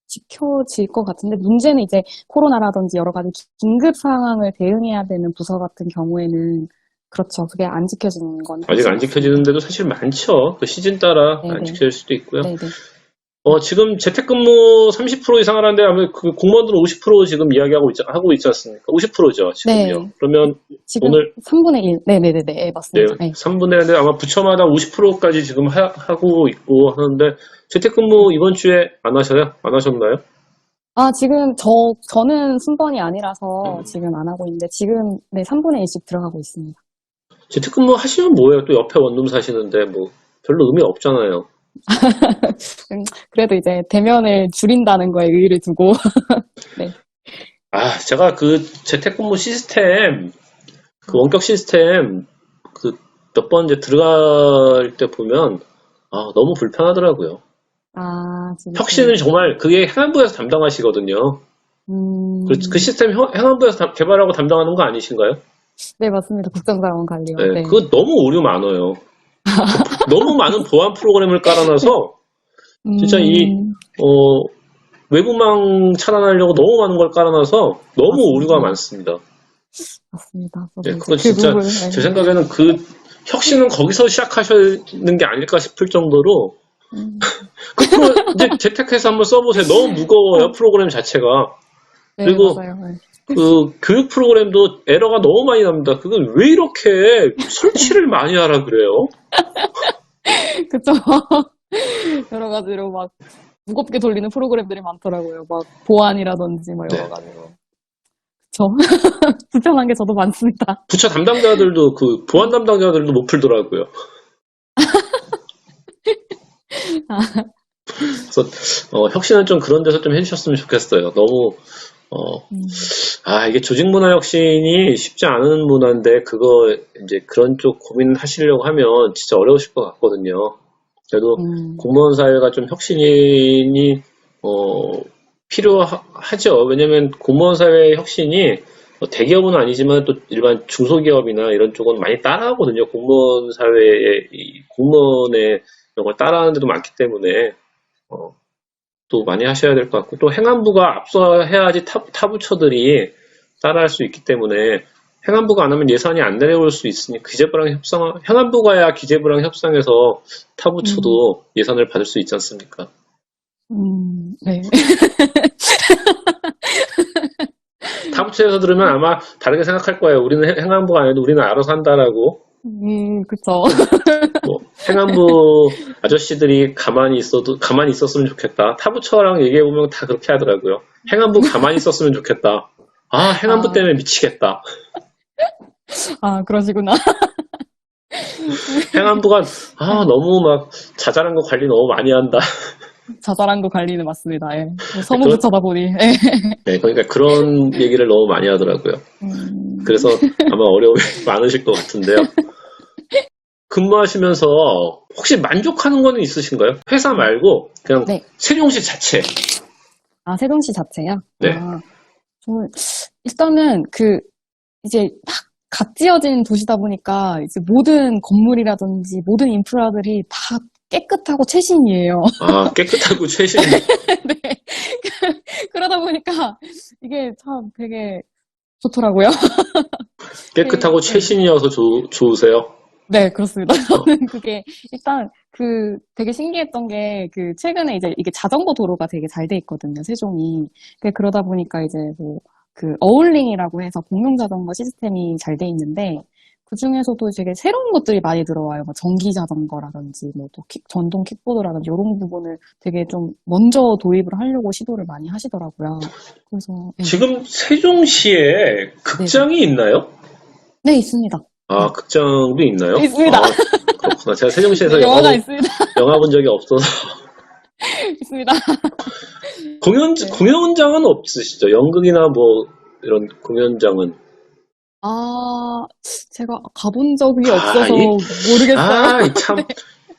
지켜질 것 같은데, 문제는 이제 코로나라든지 여러 가지 긴급 상황을 대응해야 되는 부서 같은 경우에는, 그렇죠. 그게 안 지켜지는 건. 아직 안 지켜지는데도 사실 많죠. 그 시즌 따라 네네. 안 지켜질 수도 있고요. 네네. 지금 재택근무 30% 이상 하는데 아마 그 공무원들은 50% 지금 하고 있지 않습니까? 50%죠, 지금요. 네. 그러면 지금 오늘 3분의 1. 네네네. 네, 맞습니다. 네. 3분의 1인데 아마 부처마다 50%까지 지금 하고 있고 하는데 재택근무 이번 주에 안 하셔요? 안 하셨나요? 지금 저는 순번이 아니라서 지금 안 하고 있는데 지금 네, 3분의 1씩 들어가고 있습니다. 재택근무 하시면 뭐예요? 또 옆에 원룸 사시는데 뭐 별로 의미 없잖아요. 그래도 이제 대면을 줄인다는 거에 의의를 두고 네. 제가 그 재택근무 시스템, 그 원격 시스템 그 몇 번 이제 들어갈 때 보면 너무 불편하더라고요. 지금 혁신을 정말 그게 행안부에서 담당하시거든요. 그 시스템 행안부에서 개발하고 담당하는 거 아니신가요? 네, 맞습니다. 국정자원 관리요. 네, 네. 그거 너무 오류 많아요. 너무 많은 보안 프로그램을 깔아놔서 진짜 외부망 차단하려고 너무 많은 걸 깔아놔서 너무 맞습니다. 오류가 많습니다. 맞습니다. 네, 그건 진짜 제 생각에는 그 혁신은 거기서 시작하시는 게 아닐까 싶을 정도로 이제 재택해서 한번 써보세요. 너무 무거워요, 프로그램 자체가. 네, 그리고 맞아요. 네. 그 교육 프로그램도 에러가 너무 많이 납니다. 그건 왜 이렇게 설치를 많이 하라 그래요? 그쵸. 여러 가지로 막 무겁게 돌리는 프로그램들이 많더라고요. 막 보안이라든지 뭐 여러 가지로. 그쵸. 불편한 게 저도 많습니다. 부처 담당자들도 그 보안 담당자들도 못 풀더라고요. 그래서 혁신은 좀 그런 데서 좀 해주셨으면 좋겠어요. 너무 이게 조직 문화 혁신이 쉽지 않은 문화인데 그거 이제 그런 쪽 고민하시려고 하면 진짜 어려우실 것 같거든요. 그래도 공무원 사회가 좀 혁신이 필요하죠. 왜냐면 공무원 사회의 혁신이 대기업은 아니지만 또 일반 중소기업이나 이런 쪽은 많이 따라하거든요. 공무원 사회의 공무원의 이런 걸 따라하는 데도 많기 때문에 또 많이 하셔야 될 것 같고 또 행안부가 앞서 해야지 타 부처들이 따라할 수 있기 때문에 행안부가 안 하면 예산이 안 내려올 수 있으니 행안부가야 기재부랑 협상해서 타 부처도 예산을 받을 수 있지 않습니까? 네. 타 부처에서 들으면 아마 다르게 생각할 거예요. 우리는 행안부가 아니어도 우리는 알아서 한다라고. 그쵸. 뭐 행안부 아저씨들이 가만히 있었으면 좋겠다. 타 부처랑 얘기해 보면 다 그렇게 하더라고요. 행안부 가만히 있었으면 좋겠다. 행안부 때문에 미치겠다. 그러시구나. 행안부가 너무 막 자잘한 거 관리 너무 많이 한다. 자잘한 거 관리는 맞습니다. 예. 서무부처다 보니. 예. 네, 그러니까 그런 얘기를 너무 많이 하더라고요. 그래서 아마 어려움이 많으실 것 같은데요. 근무하시면서 혹시 만족하는 거는 있으신가요? 회사 말고 그냥 네. 세종시 자체. 세종시 자체요? 네. 저는 일단은 이제 막 갓 지어진 도시다 보니까 이제 모든 건물이라든지 모든 인프라들이 다 깨끗하고 최신이에요. 깨끗하고 최신. 네. 그러다 보니까 이게 참 되게 좋더라고요. 깨끗하고 네. 최신이어서 좋으세요? 네, 그렇습니다. 저는 그게 일단 되게 신기했던 게 최근에 이제 이게 자전거 도로가 되게 잘 돼 있거든요, 세종이. 그러다 보니까 이제 어울링이라고 해서 공용 자전거 시스템이 잘 돼 있는데 그 중에서도 되게 새로운 것들이 많이 들어와요. 뭐 전기 자전거라든지, 뭐 또 전동 킥보드라든지, 이런 부분을 되게 좀 먼저 도입을 하려고 시도를 많이 하시더라고요. 그래서, 네. 지금 세종시에 극장이 있나요? 네, 있습니다. 아, 극장도 있나요? 있습니다. 아, 그렇구나. 제가 세종시에서 영화가 있습니다. 영화 본 적이 없어서. 있습니다. 네. 공연장은 없으시죠? 연극이나 뭐, 이런 공연장은. 아, 제가 가본 적이 없어서 모르겠어요. 참.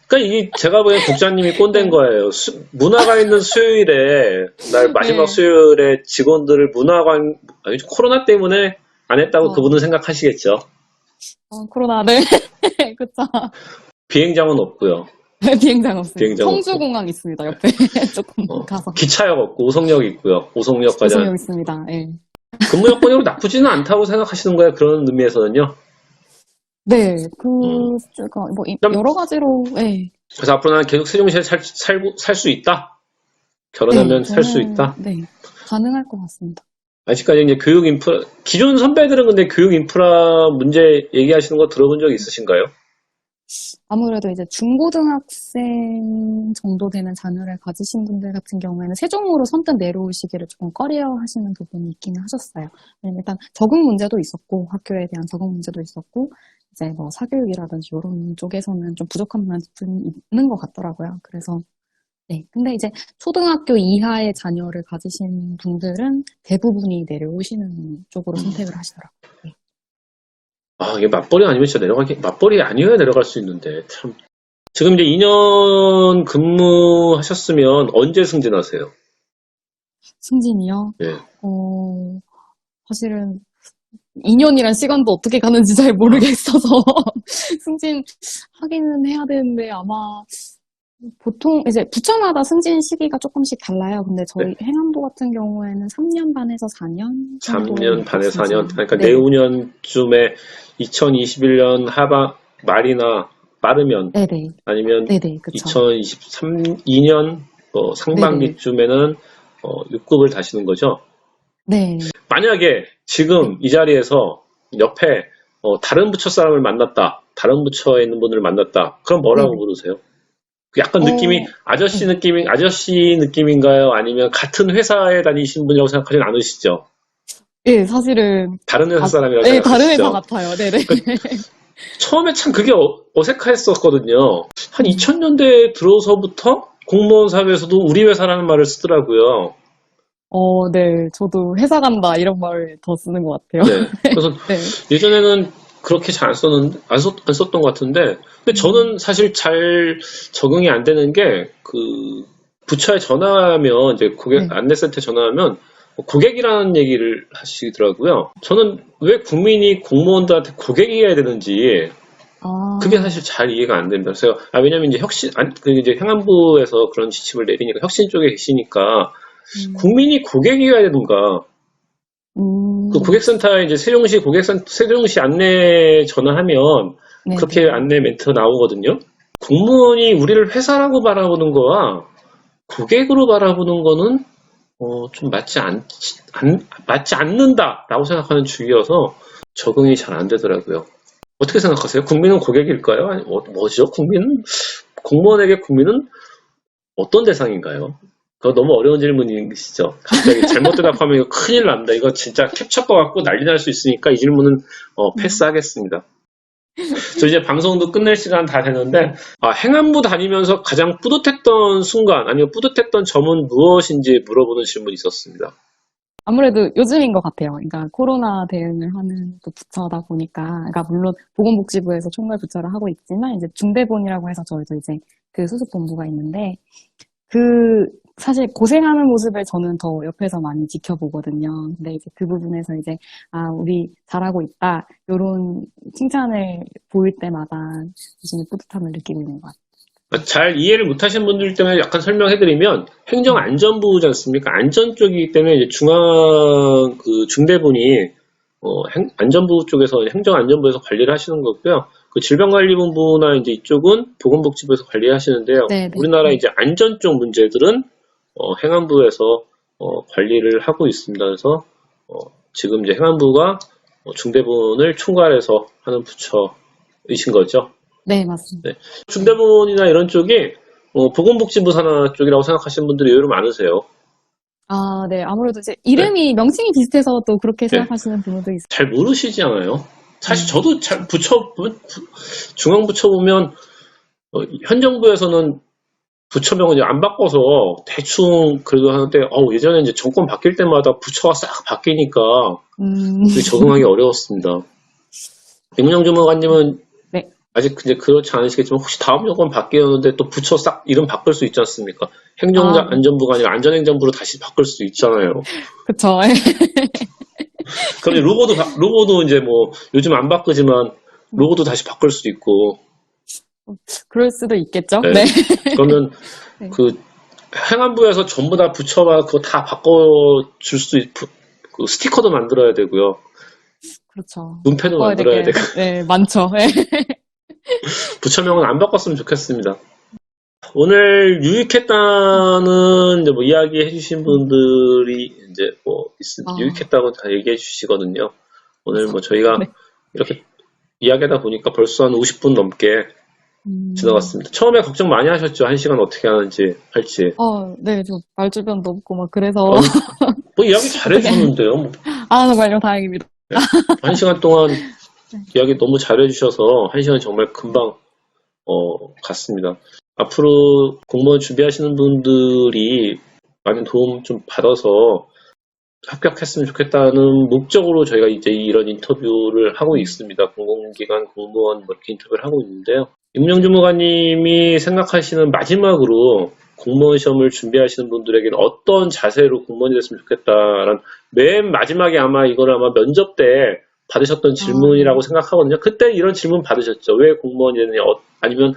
그러니까 이게 제가 보기엔 국장님이 꼰대인 거예요. 문화가 있는 수요일에, 날 마지막 네. 수요일에 직원들을 아니, 코로나 때문에 안 했다고 그분은 생각하시겠죠. 코로나, 네. 그쵸. 비행장은 없고요. 비행장 없습니다. 비행장 성주공항 있습니다, 옆에. 조금 가서. 기차역 없고 오송역 있고요. 오송역까지. 오송역 있습니다, 예. 근무 여건으로 나쁘지는 않다고 생각하시는 거예요. 그런 의미에서는요. 네, 제가 뭐, 여러 가지로, 예. 그래서 앞으로 나는 계속 세종시에 살 수 있다. 결혼하면 살 수 있다. 네, 가능할 것 같습니다. 아직까지 이제 교육 인프라, 기존 선배들은 근데 교육 인프라 문제 얘기하시는 거 들어본 적 있으신가요? 아무래도 이제 중고등학생 정도 되는 자녀를 가지신 분들 같은 경우에는 세종으로 선뜻 내려오시기를 조금 꺼려 하시는 부분이 있기는 하셨어요. 왜냐면 일단 적응 문제도 있었고, 학교에 대한 적응 문제도 있었고, 이제 뭐 사교육이라든지 이런 쪽에서는 좀 부족한 부분이 있는 것 같더라고요. 그래서, 네. 근데 이제 초등학교 이하의 자녀를 가지신 분들은 대부분이 내려오시는 쪽으로 선택을 하시더라고요. 네. 아, 이게 맞벌이 아니면 진짜 맞벌이 아니어야 내려갈 수 있는데, 참. 지금 이제 2년 근무하셨으면 언제 승진하세요? 승진이요? 예. 사실은 2년이란 시간도 어떻게 가는지 잘 모르겠어서 승진하기는 해야 되는데 아마 보통 이제 부처마다 승진 시기가 조금씩 달라요. 근데 저희 행안부 같은 경우에는 3년 반에서 4년 정도 3년 반에서 4년. 그러니까 네. 내후년쯤에 2021년 말이나 빠르면 네네. 아니면 네네. 그쵸. 2023년 상반기쯤에는 6급을 다시는 거죠. 네. 만약에 지금 이 자리에서 옆에 다른 부처 사람을 만났다. 다른 부처에 있는 분을 만났다. 그럼 뭐라고 부르세요? 약간 느낌이 아저씨 느낌인가요? 아니면 같은 회사에 다니신 분이라고 생각하진 않으시죠? 예, 사실은 다른 회사 사람이라고 네, 생각하시죠? 다른 회사 같아요. 네네. 처음에 참 그게 어색했었거든요. 한 2000년대에 들어서부터 공무원 사회에서도 우리 회사라는 말을 쓰더라고요. 네. 저도 회사 간다 이런 말 더 쓰는 것 같아요. 네. 그래서 네. 예전에는 그렇게 잘 안 썼던 것 같은데, 근데 저는 사실 잘 적응이 안 되는 게, 부처에 전화하면, 이제 안내센터에 전화하면, 고객이라는 얘기를 하시더라고요. 저는 왜 국민이 공무원들한테 고객이어야 되는지, 그게 사실 잘 이해가 안 됩니다. 그래서, 왜냐면 이제 이제 행안부에서 그런 지침을 내리니까, 혁신 쪽에 계시니까, 국민이 고객이어야 되는가, 그 고객센터에 이제 세종시 안내 전화하면 네, 그렇게 안내 멘트가 나오거든요. 공무원이 우리를 회사라고 바라보는 거와 고객으로 바라보는 거는 좀 맞지 않는다라고 생각하는 주의여서 적응이 잘 안 되더라고요. 어떻게 생각하세요? 국민은 고객일까요? 아니, 뭐죠? 공무원에게 국민은 어떤 대상인가요? 그거 너무 어려운 질문이시죠? 갑자기 잘못 대답하면 이거 큰일 납니다. 이거 진짜 캡처 거 갖고 난리 날 수 있으니까 이 질문은 패스하겠습니다. 저 이제 방송도 끝낼 시간 다 됐는데, 행안부 다니면서 가장 뿌듯했던 순간, 아니면 뿌듯했던 점은 무엇인지 물어보는 질문이 있었습니다. 아무래도 요즘인 것 같아요. 그러니까 코로나 대응을 하는 또 부처다 보니까, 그러니까 물론 보건복지부에서 총괄 부처를 하고 있지만, 이제 중대본이라고 해서 저희도 이제 그 소속 본부가 있는데, 사실 고생하는 모습을 저는 더 옆에서 많이 지켜보거든요. 근데 이제 그 부분에서 이제, 우리 잘하고 있다. 요런 칭찬을 보일 때마다 요즘에 뿌듯함을 느끼고 있는 것 같아요. 잘 이해를 못하신 분들 때문에 약간 설명해드리면, 행정안전부지 않습니까? 안전 쪽이기 때문에 이제 중대본이, 안전부 쪽에서 행정안전부에서 관리를 하시는 거고요. 그 질병관리본부나 이제 이쪽은 보건복지부에서 관리하시는데요. 네네. 우리나라 이제 안전 쪽 문제들은 행안부에서 관리를 하고 있습니다. 그래서 지금 이제 행안부가 중대본을 총괄해서 하는 부처이신 거죠. 네, 맞습니다. 네. 중대본이나 이런 쪽이 보건복지부 산하 쪽이라고 생각하시는 분들이 의외로 많으세요. 아, 네. 아무래도 이제 이름이 명칭이 비슷해서 또 그렇게 생각하시는 분들도 있어요. 잘 모르시지 않아요? 사실 저도 잘 중앙부처 보면 현 정부에서는 부처명을 이제 안 바꿔서 대충 그래도 하는데 예전에 이제 정권 바뀔 때마다 부처가 싹 바뀌니까 그게 적응하기 어려웠습니다. 임은영 주무관님은 네. 아직 이제 그렇지 않으시겠지만 혹시 다음 정권 바뀌었는데 또 부처 싹 이름 바꿀 수 있지 않습니까? 행정안전부가 아니라 안전행정부로 다시 바꿀 수 있잖아요. 그쵸. 그럼 로고도 이제 뭐 요즘 안 바꾸지만 로고도 다시 바꿀 수도 있고. 그럴 수도 있겠죠. 네. 네. 그러면 네. 그 행안부에서 전부 다 부처가 그거 다 바꿔줄 수 그 스티커도 만들어야 되고요. 그렇죠. 문패도 만들어야 되고. 네, 많죠. 네. 부처명은 안 바꿨으면 좋겠습니다. 오늘 유익했다는 이제 뭐 이야기 해주신 분들이 이제 뭐 유익했다고 다 얘기해 주시거든요. 오늘 뭐 저희가 네. 이렇게 이야기하다 보니까 벌써 한 50분 넘게 지나갔습니다. 처음에 걱정 많이 하셨죠? 1시간 어떻게 하는지, 할지. 네, 저 말주변도 없고 막 그래서. 뭐 이야기 잘해주는데요. 뭐. 정말요, 다행입니다. 네. 1시간 동안 이야기 너무 잘해주셔서 1시간 정말 금방 갔습니다. 앞으로 공무원 준비하시는 분들이 많은 도움 좀 받아서 합격했으면 좋겠다는 목적으로 저희가 이제 이런 인터뷰를 하고 있습니다. 공공기관 공무원 이렇게 인터뷰를 하고 있는데요. 임은영 주무관님이 생각하시는 마지막으로 공무원 시험을 준비하시는 분들에게는 어떤 자세로 공무원이 됐으면 좋겠다라는 맨 마지막에 아마 이걸 아마 면접 때 받으셨던 질문이라고 생각하거든요. 그때 이런 질문 받으셨죠. 왜 공무원이 되느냐, 아니면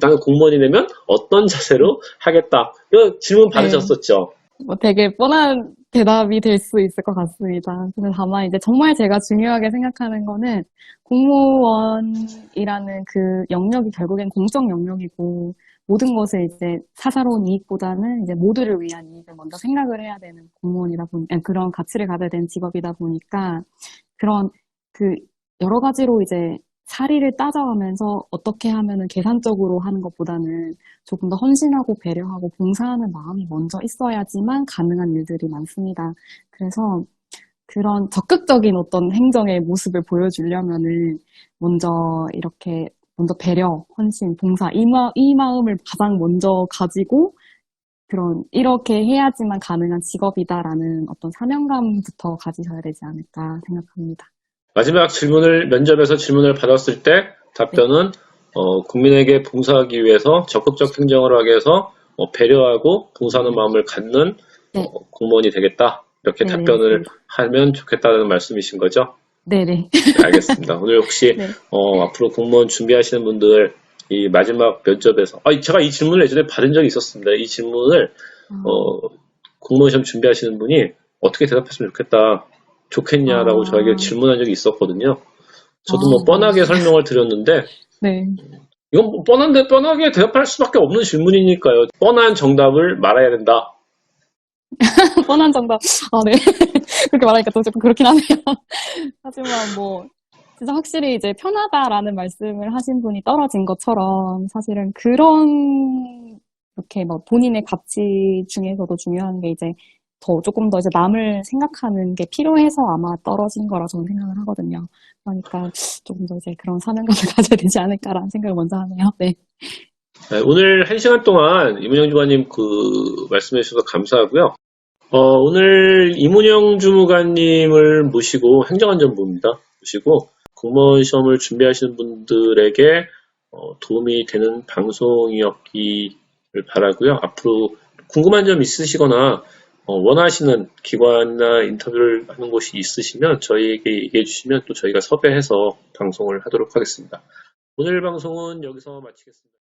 나는 공무원이 되면 어떤 자세로 하겠다. 이런 질문 받으셨었죠. 뭐 되게 뻔한 대답이 될 수 있을 것 같습니다. 근데 다만 이제 정말 제가 중요하게 생각하는 거는 공무원이라는 그 영역이 결국엔 공적 영역이고 모든 것을 이제 사사로운 이익보다는 이제 모두를 위한 이익을 먼저 생각을 해야 되는 공무원이다 보니까 그런 가치를 가져야 되는 직업이다 보니까 그런 그 여러 가지로 이제 사리를 따져가면서 어떻게 하면은 계산적으로 하는 것보다는 조금 더 헌신하고 배려하고 봉사하는 마음이 먼저 있어야지만 가능한 일들이 많습니다. 그래서 그런 적극적인 어떤 행정의 모습을 보여주려면은 먼저 배려, 헌신, 봉사 이 마음을 가장 먼저 가지고 이렇게 해야지만 가능한 직업이다라는 어떤 사명감부터 가지셔야 되지 않을까 생각합니다. 마지막 면접에서 질문을 받았을 때 답변은 국민에게 봉사하기 위해서 적극적 행정을 하기 위해서 배려하고 봉사하는 마음을 갖는 공무원이 되겠다. 이렇게 답변을 하면 좋겠다는 말씀이신 거죠? 네네. 네, 알겠습니다. 오늘 혹시 앞으로 공무원 준비하시는 분들 이 마지막 면접에서 제가 이 질문을 예전에 받은 적이 있었습니다. 이 질문을 공무원 시험 준비하시는 분이 어떻게 대답했으면 좋겠냐라고 저에게 질문한 적이 있었거든요. 저도 뭐 뻔하게 설명을 드렸는데 이건 뭐 뻔하게 대답할 수밖에 없는 질문이니까요. 뻔한 정답을 말해야 된다. 뻔한 정답. 네. 그렇게 말하니까 또 조금 그렇긴 하네요. 하지만 뭐 진짜 확실히 이제 편하다라는 말씀을 하신 분이 떨어진 것처럼 사실은 이렇게 뭐 본인의 가치 중에서도 중요한 게 이제 조금 더 이제 남을 생각하는 게 필요해서 아마 떨어진 거라 저는 생각을 하거든요. 그러니까 조금 더 이제 그런 사명감을 가져야 되지 않을까라는 생각을 먼저 하네요. 네. 네, 오늘 1시간 동안 임은영 주무관님 말씀해 주셔서 감사하고요. 오늘 임은영 주무관님을 모시고 행정안전부입니다. 모시고 공무원 시험을 준비하시는 분들에게 도움이 되는 방송이었기를 바라고요. 앞으로 궁금한 점 있으시거나 원하시는 기관이나 인터뷰를 하는 곳이 있으시면 저희에게 얘기해 주시면 또 저희가 섭외해서 방송을 하도록 하겠습니다. 오늘 방송은 여기서 마치겠습니다.